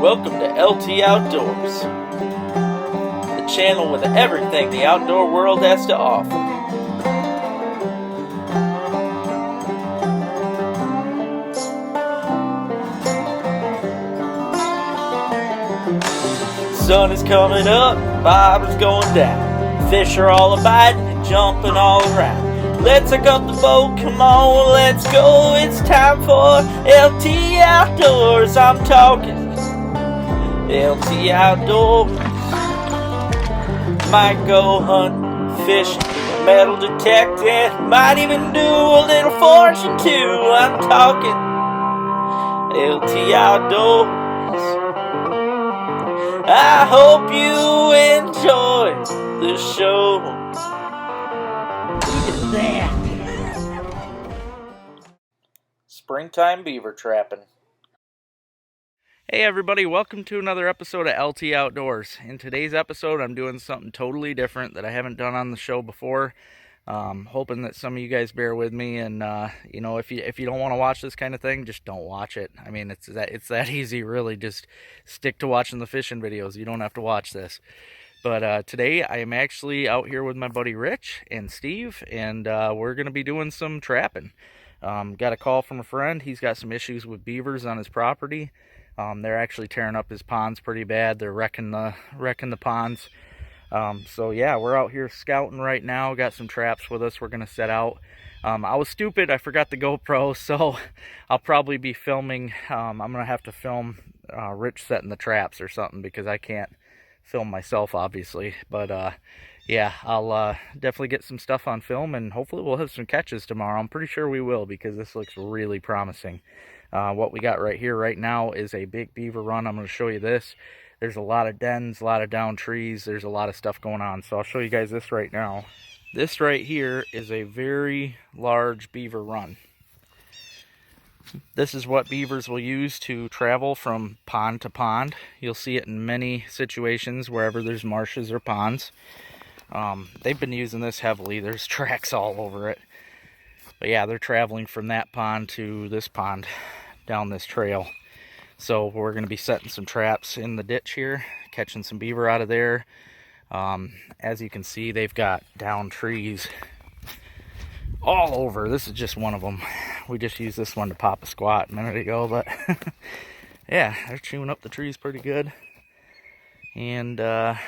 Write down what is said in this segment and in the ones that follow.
Welcome to LT Outdoors, the channel with everything the outdoor world has to offer. Sun is coming up, Beaver's going down. Fish are all a-biting and jumping all around. Let's hook up the boat, come on, let's go. It's time for LT Outdoors. I'm talking LT Outdoors. Might go hunting, fishing, metal detecting, might even do a little fortune too. I'm talking LT Outdoors. I hope you enjoy the show. Look at that. Springtime beaver trapping. Hey everybody, welcome to another episode of LT Outdoors. In today's episode, I'm doing something totally different that I haven't done on the show before. Hoping that some of you guys bear with me, and if you don't want to watch this kind of thing, just don't watch it. I mean, it's that easy, really. Just stick to watching the fishing videos. You don't have to watch this. But today I am actually out here with my buddy Rich and Steve, and we're gonna be doing some trapping. Got a call from a friend. He's got some issues with beavers on his property. They're actually tearing up his ponds pretty bad. They're wrecking the ponds. So yeah, we're out here scouting right now. Got some traps with us. We're gonna set out. I was stupid. I forgot the GoPro, so I'll probably be filming. I'm gonna have to film Rich setting the traps or something because I can't film myself, obviously. But yeah, I'll definitely get some stuff on film, and hopefully we'll have some catches tomorrow. I'm pretty sure we will because this looks really promising. What we got right here right now is a big beaver run. I'm going to show you this. There's a lot of dens, a lot of down trees. There's a lot of stuff going on. So I'll show you guys this right now. This right here is a very large beaver run. This is what beavers will use to travel from pond to pond. You'll see it in many situations wherever there's marshes or ponds. They've been using this heavily. There's tracks all over it. But yeah, they're traveling from that pond to this pond down this trail. So we're going to be setting some traps in the ditch here, catching some beaver out of there. As you can see, they've got down trees all over. This is just one of them. We just used this one to pop a squat a minute ago, but yeah, they're chewing up the trees pretty good. And yeah,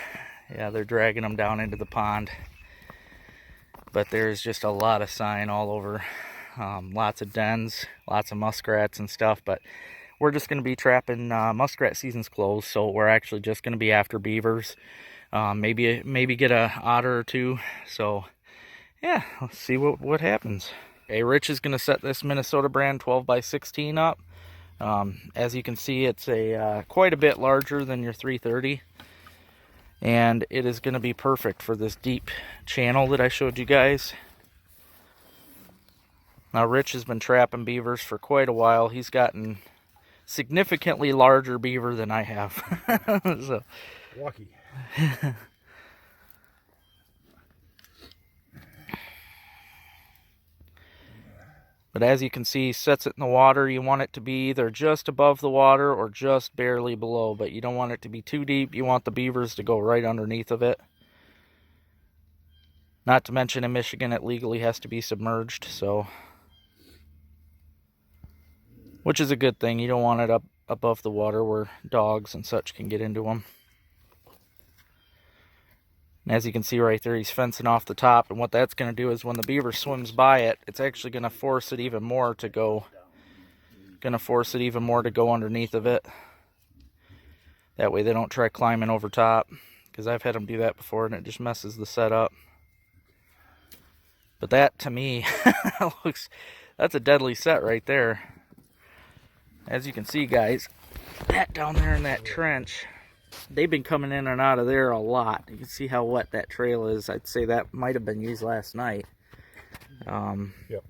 they're dragging them down into the pond. But there's just a lot of sign all over. Lots of dens, lots of muskrats and stuff, but we're just going to be trapping. Muskrat season's closed, so we're actually just going to be after beavers. Maybe get a otter or two. So yeah, let's see what happens. Okay, Rich is going to set this Minnesota brand 12x16 up. As you can see, it's quite a bit larger than your 330. And it is going to be perfect for this deep channel that I showed you guys. Now, Rich has been trapping beavers for quite a while. He's gotten significantly larger beaver than I have. So. Lucky. But as you can see, he sets it in the water. You want it to be either just above the water or just barely below, but you don't want it to be too deep. You want the beavers to go right underneath of it. Not to mention in Michigan it legally has to be submerged, so which is a good thing. You don't want it up above the water where dogs and such can get into them. And as you can see right there, he's fencing off the top, and what that's going to do is when the beaver swims by it, it's actually going to force it even more to go underneath of it. That way they don't try climbing over top, because I've had them do that before and it just messes the setup. But that, to me, that's a deadly set right there. As you can see, guys, that down there in that trench, they've been coming in and out of there a lot. You can see how wet that trail is. I'd say that might have been used last night. Yep.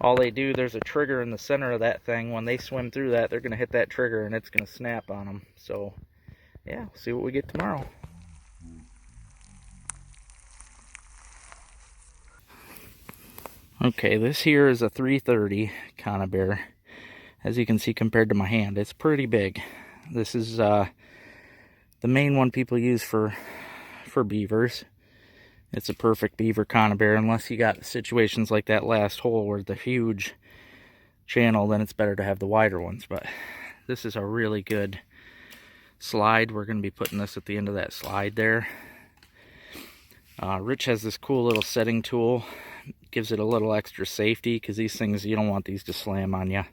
All they do, there's a trigger in the center of that thing. When they swim through that, they're going to hit that trigger and it's going to snap on them. So, yeah, we'll see what we get tomorrow. Okay, this here is a 330 conibear. As you can see, compared to my hand, it's pretty big. This is the main one people use for beavers. It's a perfect beaver conibear, unless you got situations like that last hole where the huge channel, then it's better to have the wider ones. But this is a really good slide. We're going to be putting this at the end of that slide there. Rich has this cool little setting tool. Gives it a little extra safety, because these things, you don't want these to slam on you.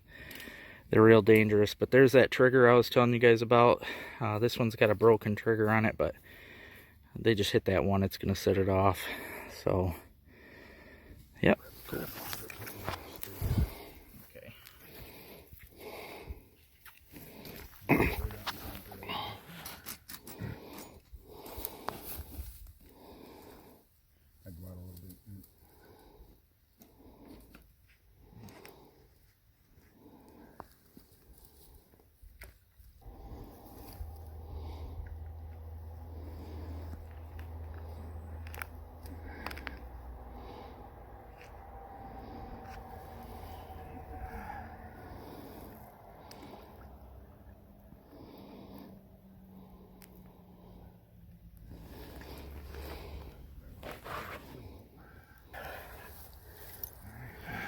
They're real dangerous. But there's that trigger I was telling you guys about. This one's got a broken trigger on it, but they just hit that one, it's going to set it off. So, yep. Cool. Okay.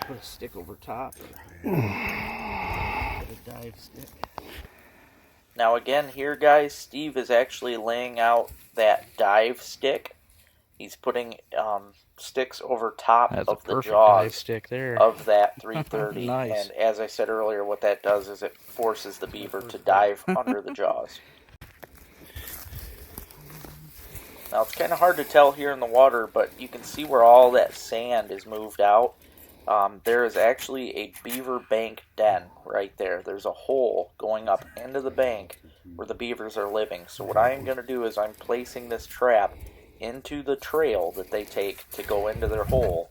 Put a stick over top. Put a dive stick. Now again here, guys, Steve is actually laying out that dive stick. He's putting sticks over top of the jaws stick there of that 330. Nice. And as I said earlier, what that does is it forces the beaver to dive under the jaws. Now it's kind of hard to tell here in the water, but you can see where all that sand is moved out. There is actually a beaver bank den right there. There's a hole going up into the bank where the beavers are living. So what I'm going to do is I'm placing this trap into the trail that they take to go into their hole,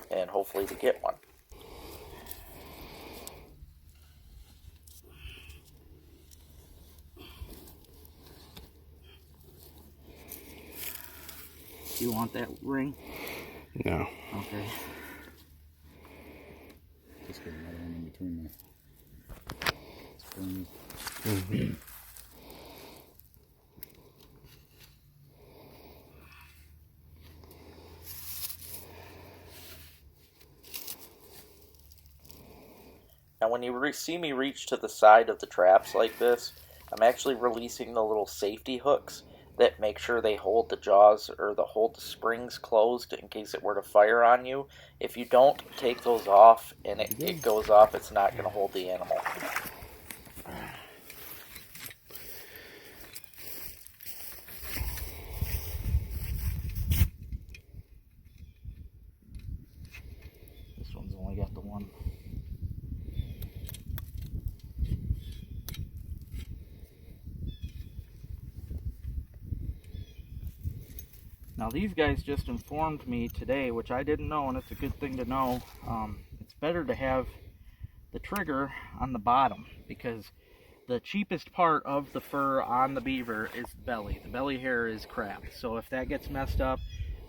and hopefully to get one. Do you want that ring? No. Okay. Just get another one in between the springs. Now when you see me reach to the side of the traps like this, I'm actually releasing the little safety hooks that make sure they hold the jaws or hold the springs closed in case it were to fire on you. If you don't take those off and it goes off, it's not going to hold the animal. This one's only got the one. Now these guys just informed me today, which I didn't know, and it's a good thing to know. It's better to have the trigger on the bottom, because the cheapest part of the fur on the beaver is the belly. The belly hair is crap, so if that gets messed up,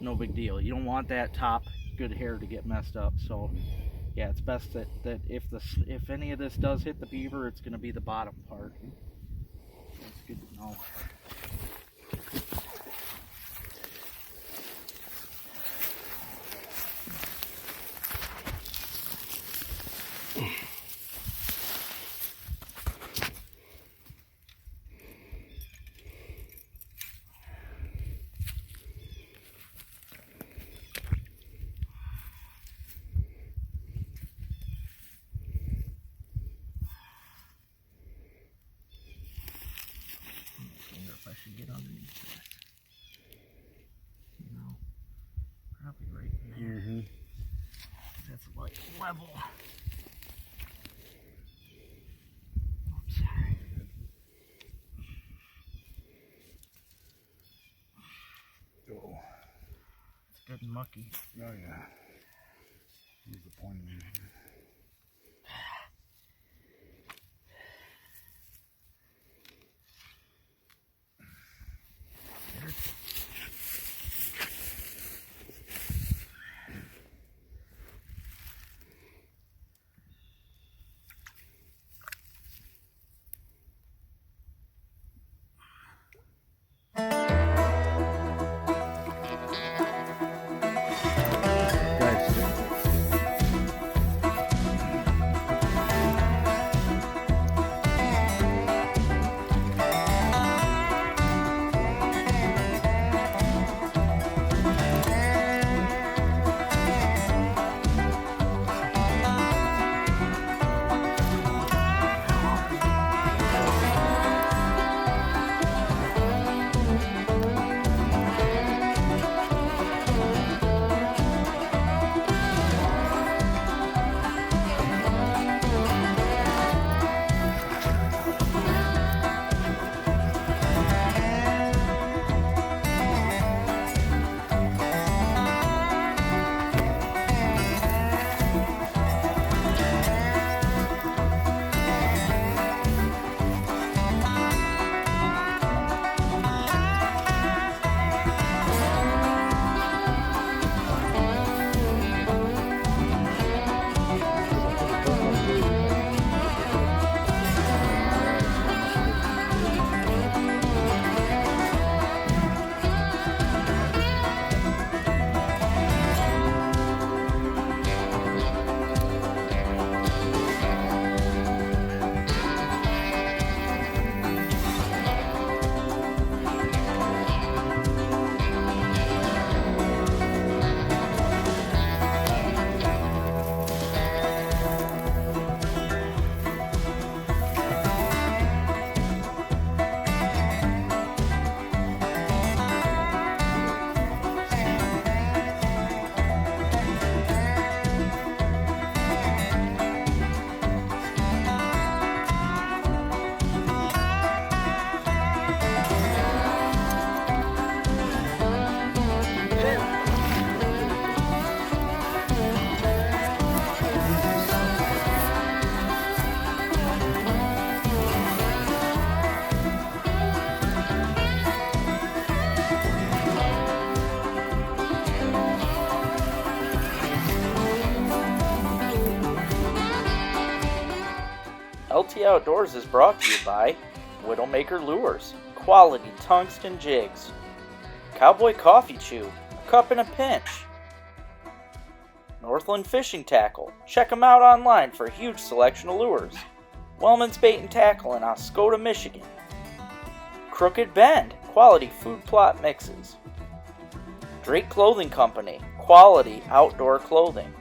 no big deal. You don't want that top good hair to get messed up. So yeah, it's best that if any of this does hit the beaver, it's going to be the bottom part. That's good to know. I should get underneath that. You know, probably right in there. Mm-hmm. That's like level. Oops. Oh. It's good and mucky. Oh yeah. Here's the point in here. LT Outdoors is brought to you by Widowmaker Lures, quality tungsten jigs, Cowboy Coffee Chew, a cup in a pinch, Northland Fishing Tackle, check them out online for a huge selection of lures, Wellman's Bait and Tackle in Oscoda, Michigan, Crooked Bend, quality food plot mixes, Drake Clothing Company, quality outdoor clothing,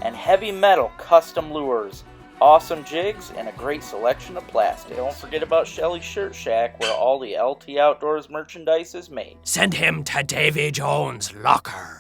and Heavy Metal Custom Lures, awesome jigs, and a great selection of plastics. Don't forget about Shelly's Shirt Shack, where all the LT Outdoors merchandise is made. Send him to Davy Jones' locker.